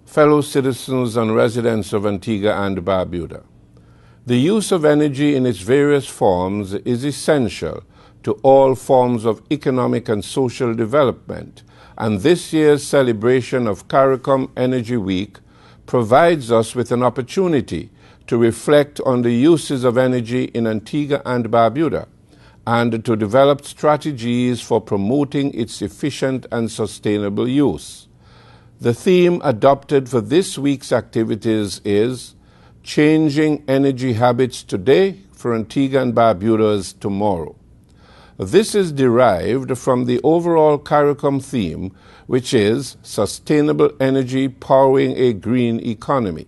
fellow citizens and residents of Antigua and Barbuda. The use of energy in its various forms is essential to all forms of economic and social development, and this year's celebration of Caricom Energy Week provides us with an opportunity to reflect on the uses of energy in Antigua and Barbuda and to develop strategies for promoting its efficient and sustainable use. The theme adopted for this week's activities is Changing Energy Habits Today for Antigua and Barbuda's Tomorrow. This is derived from the overall Caricom theme, which is Sustainable Energy Powering a Green Economy.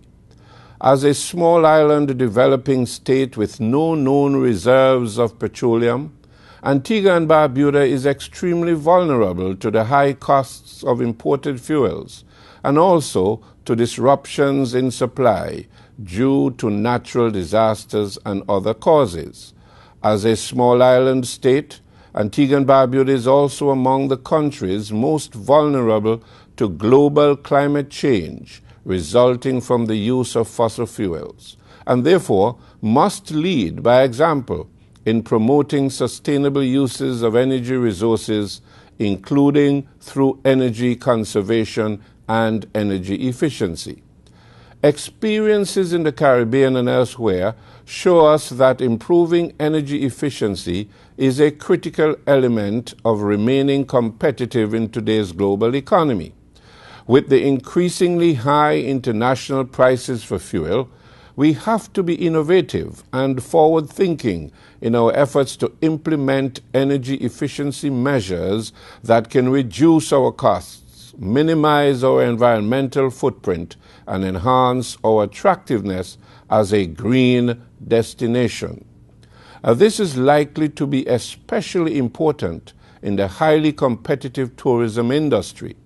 As a small island developing state with no known reserves of petroleum, Antigua and Barbuda is extremely vulnerable to the high costs of imported fuels and also to disruptions in supply due to natural disasters and other causes. As a small island state, Antigua and Barbuda is also among the countries most vulnerable to global climate change resulting from the use of fossil fuels, and therefore must lead by example in promoting sustainable uses of energy resources, including through energy conservation and energy efficiency. Experiences in the Caribbean and elsewhere show us that improving energy efficiency is a critical element of remaining competitive in today's global economy. With the increasingly high international prices for fuel, we have to be innovative and forward-thinking in our efforts to implement energy efficiency measures that can reduce our costs, minimize our environmental footprint, and enhance our attractiveness as a green destination. This is likely to be especially important in the highly competitive tourism industry.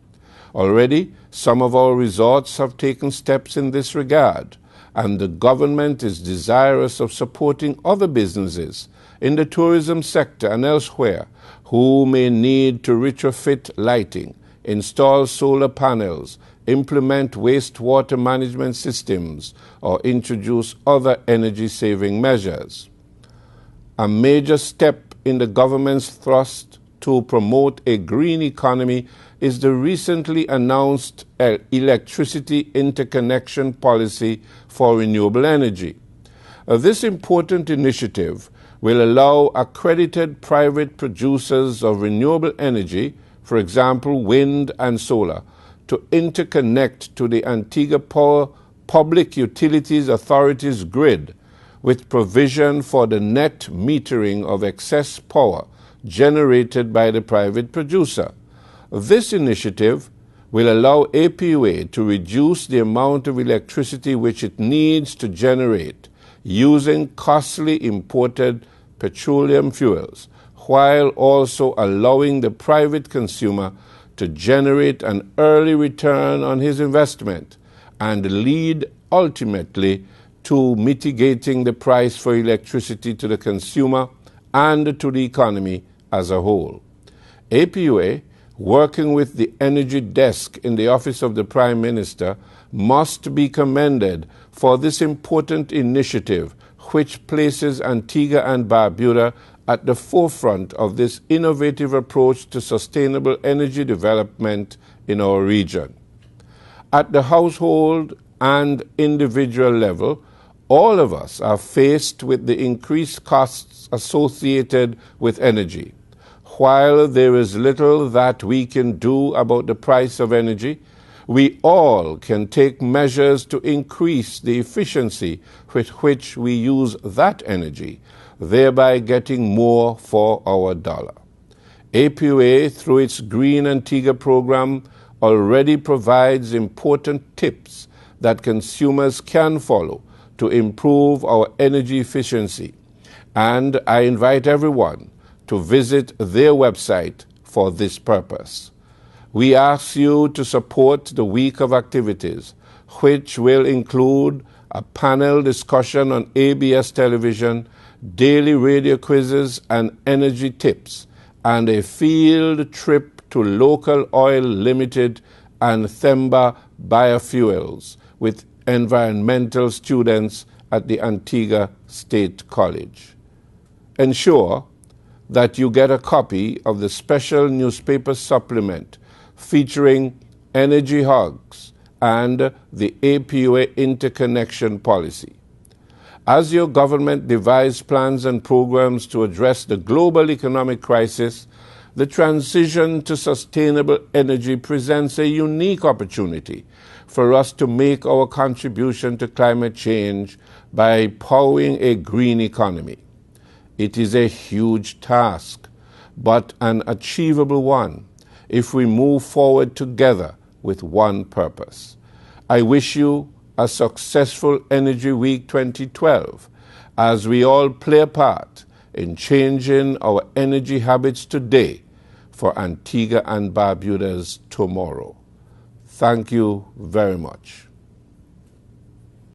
Already, some of our resorts have taken steps in this regard, and the government is desirous of supporting other businesses in the tourism sector and elsewhere who may need to retrofit lighting, install solar panels, implement wastewater management systems, or introduce other energy-saving measures. A major step in the government's thrust to promote a green economy is the recently announced electricity interconnection policy for renewable energy. This important initiative will allow accredited private producers of renewable energy, for example wind and solar, to interconnect to the Antigua Public Utilities Authority's grid with provision for the net metering of excess power generated by the private producer. This initiative will allow APUA to reduce the amount of electricity which it needs to generate using costly imported petroleum fuels, while also allowing the private consumer to generate an early return on his investment and lead ultimately to mitigating the price for electricity to the consumer and to the economy as a whole. APUA, working with the Energy Desk in the Office of the Prime Minister, must be commended for this important initiative, which places Antigua and Barbuda at the forefront of this innovative approach to sustainable energy development in our region. At the household and individual level, all of us are faced with the increased costs associated with energy. While there is little that we can do about the price of energy, we all can take measures to increase the efficiency with which we use that energy, thereby getting more for our dollar. APUA, through its Green Antigua program, already provides important tips that consumers can follow to improve our energy efficiency, and I invite everyone to visit their website for this purpose. We ask you to support the week of activities, which will include a panel discussion on ABS television, daily radio quizzes and energy tips, and a field trip to Local Oil Limited and Themba biofuels with environmental students at the Antigua State College. Ensure that you get a copy of the special newspaper supplement featuring energy hugs and the APUA interconnection policy. As your government devises plans and programs to address the global economic crisis, the transition to sustainable energy presents a unique opportunity for us to make our contribution to climate change by powering a green economy. It is a huge task, but an achievable one if we move forward together with one purpose. I wish you a successful Energy Week 2012 as we all play a part in changing our energy habits today for Antigua and Barbuda's tomorrow. Thank you very much.